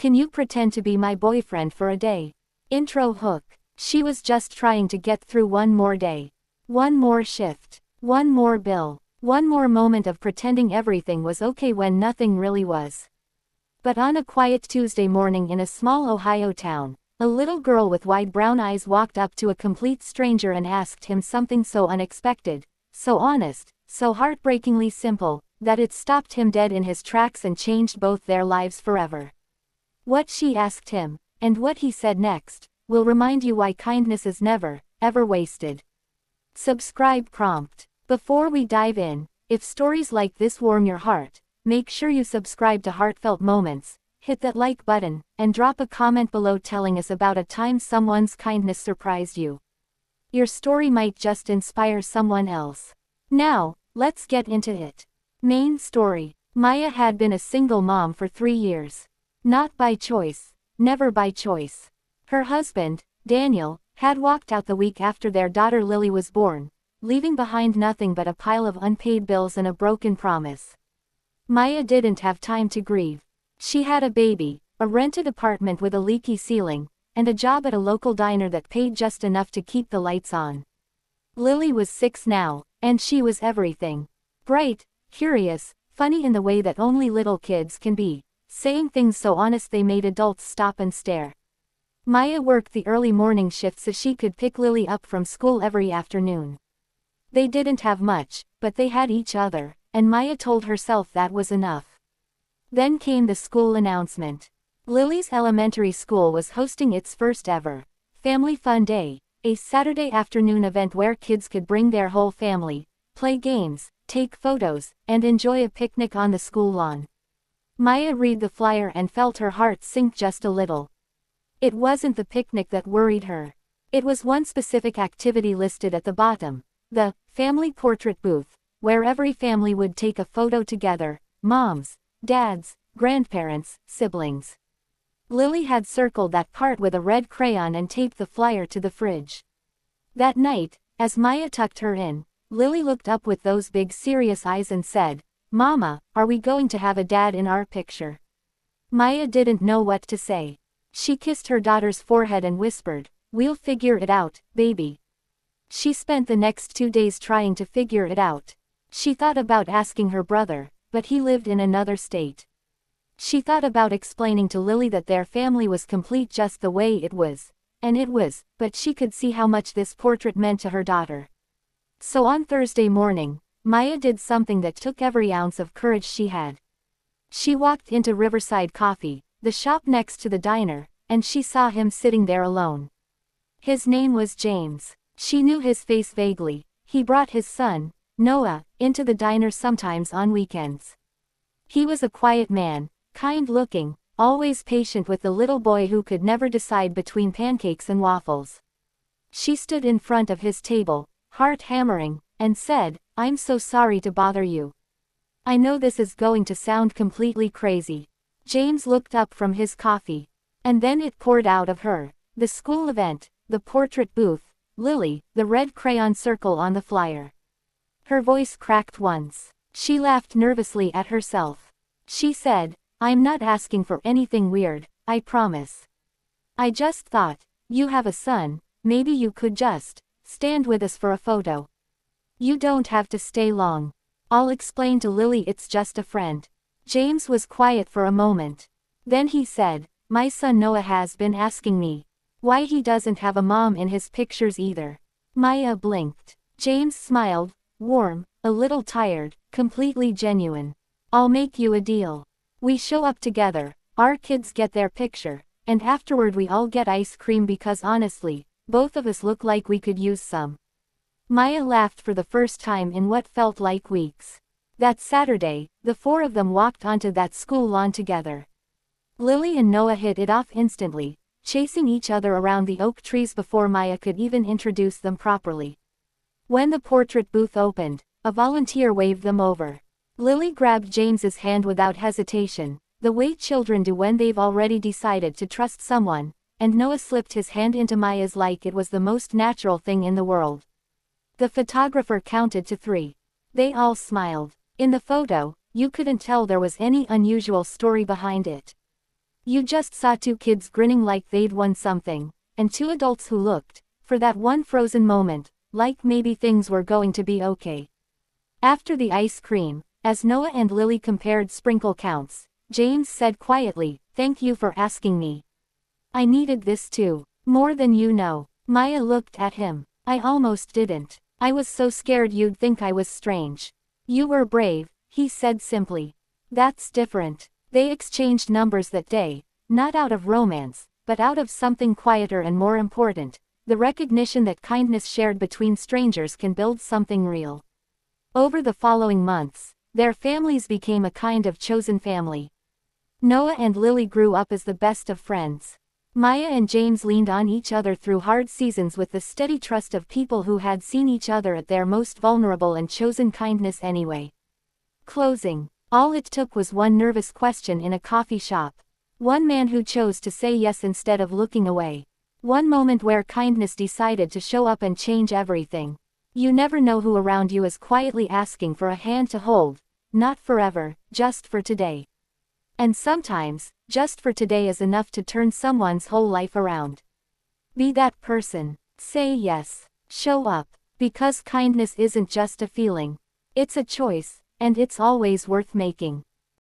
Can you pretend to be my boyfriend for a day? Intro hook. She was just trying to get through one more day. One more shift. One more bill. One more moment of pretending everything was okay when nothing really was. But on a quiet Tuesday morning in a small Ohio town, a little girl with wide brown eyes walked up to a complete stranger and asked him something so unexpected, so honest, so heartbreakingly simple, that it stopped him dead in his tracks and changed both their lives forever. What she asked him, and what he said next, will remind you why kindness is never, ever wasted. Subscribe prompt. Before we dive in, if stories like this warm your heart, make sure you subscribe to Heartfelt Moments, hit that like button, and drop a comment below telling us about a time someone's kindness surprised you. Your story might just inspire someone else. Now, let's get into it. Main story. Maya had been a single mom for 3 years. Not by choice, never by choice. Her husband, Daniel, had walked out the week after their daughter Lily was born, leaving behind nothing but a pile of unpaid bills and a broken promise. Maya didn't have time to grieve. She had a baby, a rented apartment with a leaky ceiling, and a job at a local diner that paid just enough to keep the lights on. Lily was 6 now, and she was everything. Bright, curious, funny in the way that only little kids can be, saying things so honest they made adults stop and stare. Maya worked the early morning shift so she could pick Lily up from school every afternoon. They didn't have much, but they had each other, and Maya told herself that was enough. Then came the school announcement. Lily's elementary school was hosting its first ever Family Fun Day, a Saturday afternoon event where kids could bring their whole family, play games, take photos, and enjoy a picnic on the school lawn. Maya read the flyer and felt her heart sink just a little. It wasn't the picnic that worried her. It was one specific activity listed at the bottom, the family portrait booth, where every family would take a photo together, moms, dads, grandparents, siblings. Lily had circled that part with a red crayon and taped the flyer to the fridge. That night, as Maya tucked her in, Lily looked up with those big serious eyes and said, "Mama, are we going to have a dad in our picture?" Maya didn't know what to say. She kissed her daughter's forehead and whispered, "We'll figure it out, baby." She spent the next 2 days trying to figure it out. She thought about asking her brother, but he lived in another state. She thought about explaining to Lily that their family was complete just the way it was, and it was, but she could see how much this portrait meant to her daughter. So on Thursday morning, Maya did something that took every ounce of courage she had. She walked into Riverside Coffee, the shop next to the diner, and she saw him sitting there alone. His name was James. She knew his face vaguely. He brought his son, Noah, into the diner sometimes on weekends. He was a quiet man, kind-looking, always patient with the little boy who could never decide between pancakes and waffles. She stood in front of his table, heart hammering, and said, "I'm so sorry to bother you. I know this is going to sound completely crazy." James looked up from his coffee. And then it poured out of her. The school event, the portrait booth, Lily, the red crayon circle on the flyer. Her voice cracked once. She laughed nervously at herself. She said, "I'm not asking for anything weird, I promise. I just thought, you have a son, maybe you could just stand with us for a photo. You don't have to stay long. I'll explain to Lily it's just a friend." James was quiet for a moment. Then he said, "My son Noah has been asking me why he doesn't have a mom in his pictures either." Maya blinked. James smiled, warm, a little tired, completely genuine. "I'll make you a deal. We show up together, our kids get their picture, and afterward we all get ice cream because honestly, both of us look like we could use some." Maya laughed for the first time in what felt like weeks. That Saturday, the 4 of them walked onto that school lawn together. Lily and Noah hit it off instantly, chasing each other around the oak trees before Maya could even introduce them properly. When the portrait booth opened, a volunteer waved them over. Lily grabbed James's hand without hesitation, the way children do when they've already decided to trust someone, and Noah slipped his hand into Maya's like it was the most natural thing in the world. The photographer counted to 3. They all smiled. In the photo, you couldn't tell there was any unusual story behind it. You just saw two kids grinning like they'd won something, and two adults who looked, for that one frozen moment, like maybe things were going to be okay. After the ice cream, as Noah and Lily compared sprinkle counts, James said quietly, "Thank you for asking me. I needed this too. More than you know." Maya looked at him. "I almost didn't. I was so scared you'd think I was strange." "You were brave," he said simply. "That's different." They exchanged numbers that day, not out of romance, but out of something quieter and more important, the recognition that kindness shared between strangers can build something real. Over the following months, their families became a kind of chosen family. Noah and Lily grew up as the best of friends. Maya and James leaned on each other through hard seasons with the steady trust of people who had seen each other at their most vulnerable and chosen kindness anyway. Closing. All it took was one nervous question in a coffee shop. One man who chose to say yes instead of looking away. One moment where kindness decided to show up and change everything. You never know who around you is quietly asking for a hand to hold, not forever, just for today. And sometimes, just for today is enough to turn someone's whole life around. Be that person. Say yes. Show up. Because kindness isn't just a feeling. It's a choice, and it's always worth making.